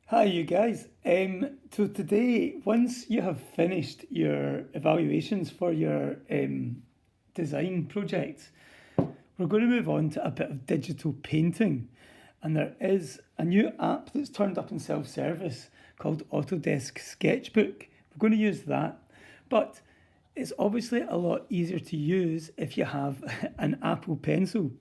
Hi, you guys. So today, once you have finished your evaluations for your design projects, we're going to move on to a bit of digital painting. And there is a new app that's turned up in self-service called AutoDesk SketchBook. We're going to use that. But it's obviously a lot easier to use if you have an Apple Pencil.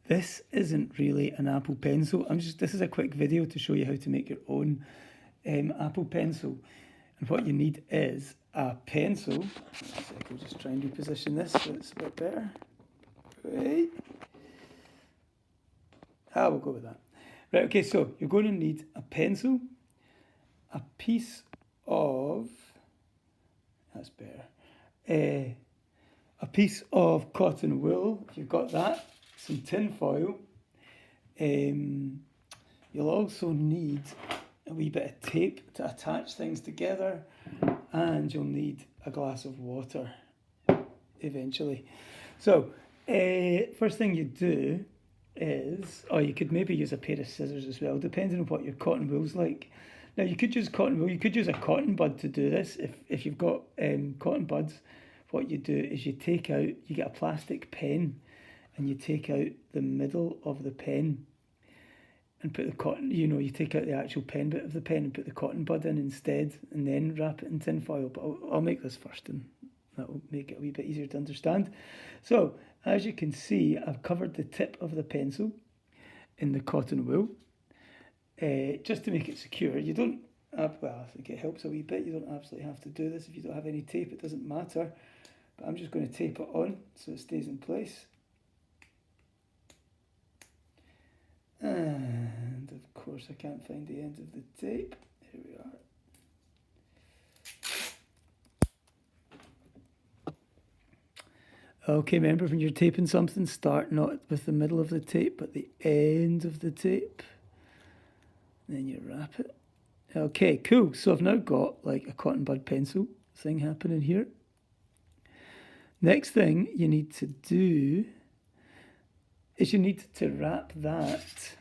This isn't really an Apple Pencil. This is a quick video to show you how to make your own Apple Pencil. And what you need is a pencil. I'll just try and reposition this so it's a bit better. Right. We'll go with that. Right, okay, so you're going to need a pencil, a piece of, that's better, a piece of cotton wool, if you've got that, some tin foil. You'll also need a wee bit of tape to attach things together, and you'll need a glass of water eventually. So first thing you do is, you could maybe use a pair of scissors as well, depending on what your cotton wool's like. Now you could use cotton wool, you could use a cotton bud to do this. If you've got cotton buds, what you do is you get a plastic pen, and you take out the middle of the pen and put the cotton, you take out the actual pen bit of the pen and put the cotton bud in instead, and then wrap it in tin foil. But I'll make this first, and that will make it a wee bit easier to understand. So, as you can see, I've covered the tip of the pencil in the cotton wool, just to make it secure. You don't, I think it helps a wee bit. You don't absolutely have to do this. If you don't have any tape, it doesn't matter. But I'm just going to tape it on so it stays in place. And of course I can't find the end of the tape. Here we are. Okay, remember when you're taping something, start not with the middle of the tape, but the end of the tape. Then you wrap it. Okay, cool. So I've now got like a cotton bud pencil thing happening here. Next thing you need to do is you need to wrap that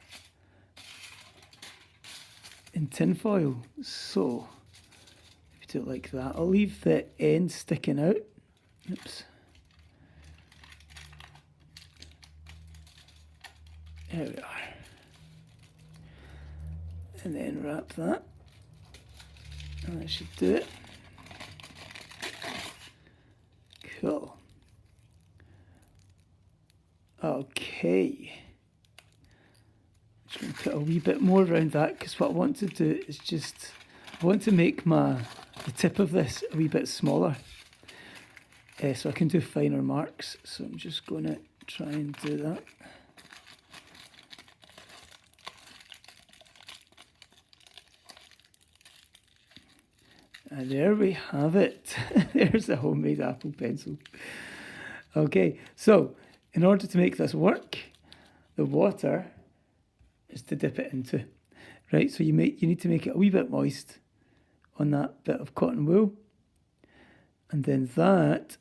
in tin foil. So if you do it like that, I'll leave the end sticking out. Oops. There we are. And then wrap that. And that should do it. Cool. Okay. I'm just going to put a wee bit more around that, because what I want to do is I want to make the tip of this a wee bit smaller, so I can do finer marks. So I'm just going to try and do that. And there we have it. There's a homemade Apple Pencil. Okay, so in order to make this work, the water is to dip it into, right? So you need to make it a wee bit moist on that bit of cotton wool, and then that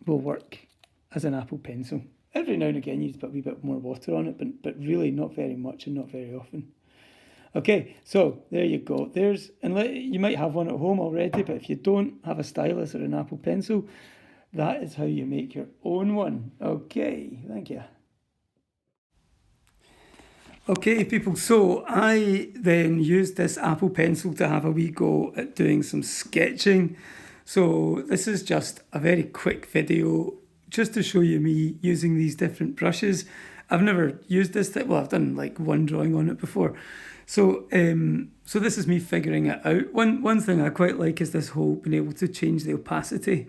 will work as an Apple Pencil. Every now and again you need to put a wee bit more water on it, but really not very much and not very often. Okay, so there you go. You might have one at home already, but if you don't have a stylus or an Apple Pencil, that is how you make your own one. Okay, thank you. Okay, people, so I then used this Apple Pencil to have a wee go at doing some sketching. So this is just a very quick video just to show you me using these different brushes. I've never used this, I've done like one drawing on it before. So so this is me figuring it out. One thing I quite like is this whole being able to change the opacity.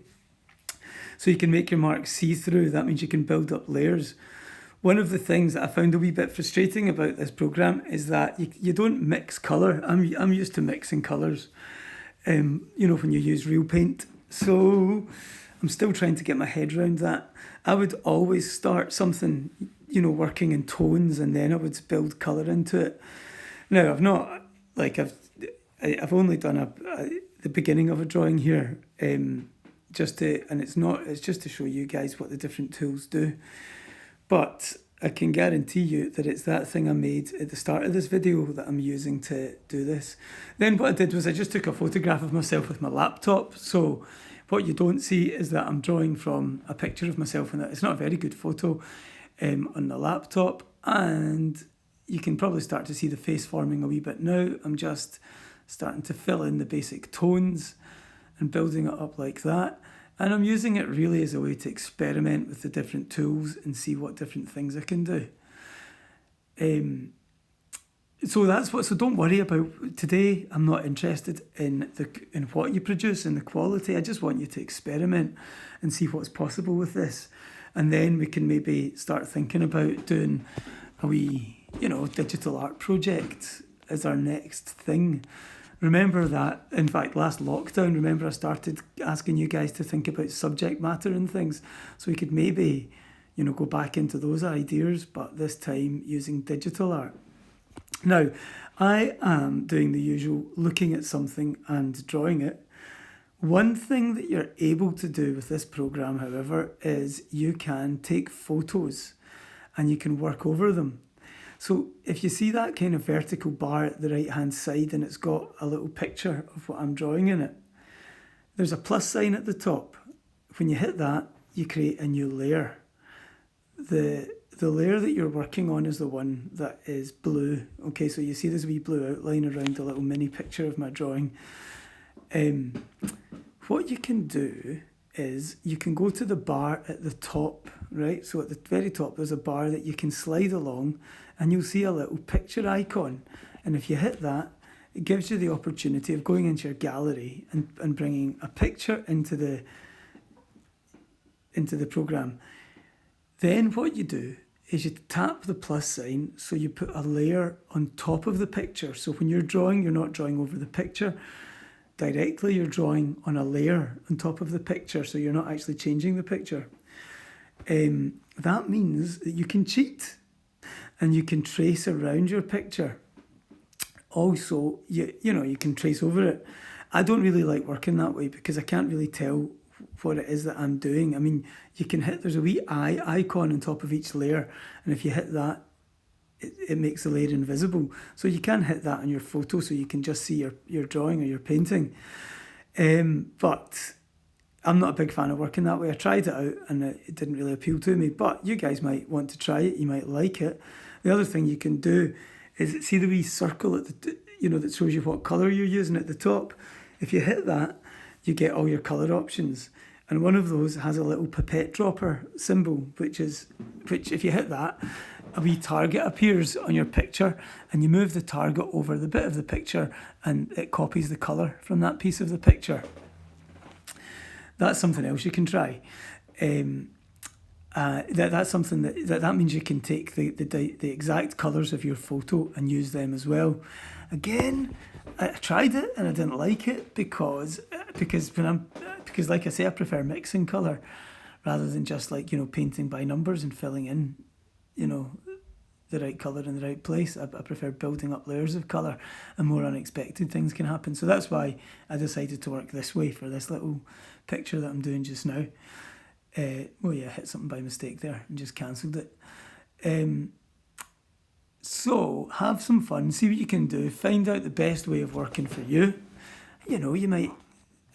So you can make your mark see-through. That means you can build up layers. One of the things that I found a wee bit frustrating about this program is that you don't mix colour. I'm used to mixing colours, when you use real paint. So I'm still trying to get my head around that. I would always start something, working in tones, and then I would build colour into it. Now I've not, I've only done the beginning of a drawing here, it's just to show you guys what the different tools do. But I can guarantee you that it's that thing I made at the start of this video that I'm using to do this. Then what I did was I just took a photograph of myself with my laptop. So what you don't see is that I'm drawing from a picture of myself, and it's not a very good photo on the laptop. And you can probably start to see the face forming a wee bit now. I'm just starting to fill in the basic tones and building it up like that. And I'm using it really as a way to experiment with the different tools and see what different things I can do. So that's what. So don't worry about today. I'm not interested in what you produce and the quality. I just want you to experiment and see what's possible with this, and then we can maybe start thinking about doing a wee, digital art project as our next thing. Remember that, in fact, last lockdown, remember I started asking you guys to think about subject matter and things. So we could maybe, go back into those ideas, but this time using digital art. Now, I am doing the usual looking at something and drawing it. One thing that you're able to do with this program, however, is you can take photos and you can work over them. So if you see that kind of vertical bar at the right-hand side and it's got a little picture of what I'm drawing in it, there's a plus sign at the top. When you hit that, you create a new layer. The layer that you're working on is the one that is blue. Okay, so you see this wee blue outline around a little mini picture of my drawing. What you can do is you can go to the bar at the top, right? So at the very top, there's a bar that you can slide along and you'll see a little picture icon. And if you hit that, it gives you the opportunity of going into your gallery and bringing a picture into the program. Then what you do is you tap the plus sign, so you put a layer on top of the picture. So when you're drawing, you're not drawing over the picture directly, you're drawing on a layer on top of the picture, so you're not actually changing the picture. That means that you can cheat and you can trace around your picture. Also, you can trace over it. I don't really like working that way because I can't really tell what it is that I'm doing. I mean, you can hit, there's a wee eye icon on top of each layer, and if you hit that, it makes the layer invisible. So you can hit that on your photo so you can just see your drawing or your painting. But I'm not a big fan of working that way. I tried it out and it didn't really appeal to me, but you guys might want to try it. You might like it. The other thing you can do is see the wee circle at the, that shows you what colour you're using at the top. If you hit that, you get all your colour options. And one of those has a little pipette dropper symbol, which if you hit that, a wee target appears on your picture and you move the target over the bit of the picture and it copies the colour from that piece of the picture. That's something else you can try. That's something that means you can take the exact colours of your photo and use them as well. Again, I tried it and I didn't like it because like I say, I prefer mixing colour rather than just painting by numbers and filling in, the right colour in the right place. I prefer building up layers of colour and more unexpected things can happen. So that's why I decided to work this way for this little picture that I'm doing just now. I hit something by mistake there and just cancelled it. So have some fun, see what you can do, find out the best way of working for you. You might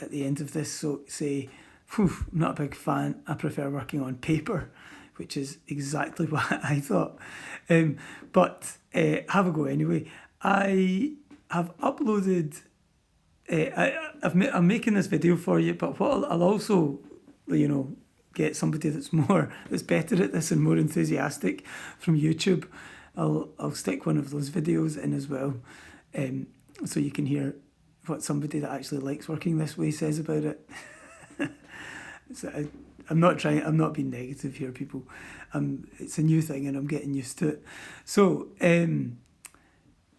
at the end of this say, I'm not a big fan, I prefer working on paper, which is exactly what I thought. But have a go anyway. I have uploaded, I'm making this video for you, but what I'll also, get somebody that's better at this and more enthusiastic from YouTube. I'll stick one of those videos in as well, so you can hear what somebody that actually likes working this way says about it. So I'm not being negative here, people. It's a new thing and I'm getting used to it. So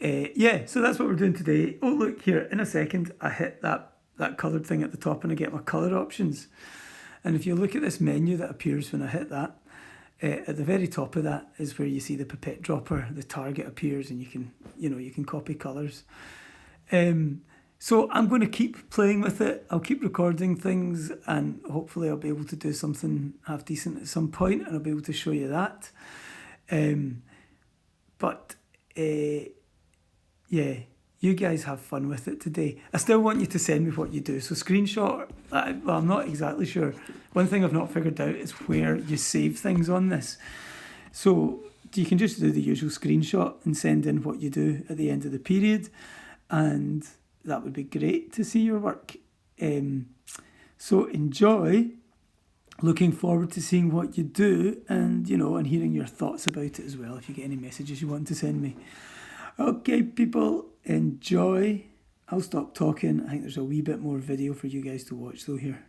so that's what we're doing today. Oh, look here, in a second I hit that coloured thing at the top and I get my colour options. And if you look at this menu that appears when I hit that, at the very top of that is where you see the pipette dropper, the target appears, and you can copy colours. So I'm going to keep playing with it. I'll keep recording things and hopefully I'll be able to do something half decent at some point and I'll be able to show you that. But yeah, you guys have fun with it today. I still want you to send me what you do. So screenshot, well, I'm not exactly sure. One thing I've not figured out is where you save things on this. So you can just do the usual screenshot and send in what you do at the end of the period. And that would be great to see your work. So enjoy. Looking forward to seeing what you do and, and hearing your thoughts about it as well, if you get any messages you want to send me. Okay, people, enjoy. I'll stop talking. I think there's a wee bit more video for you guys to watch though here.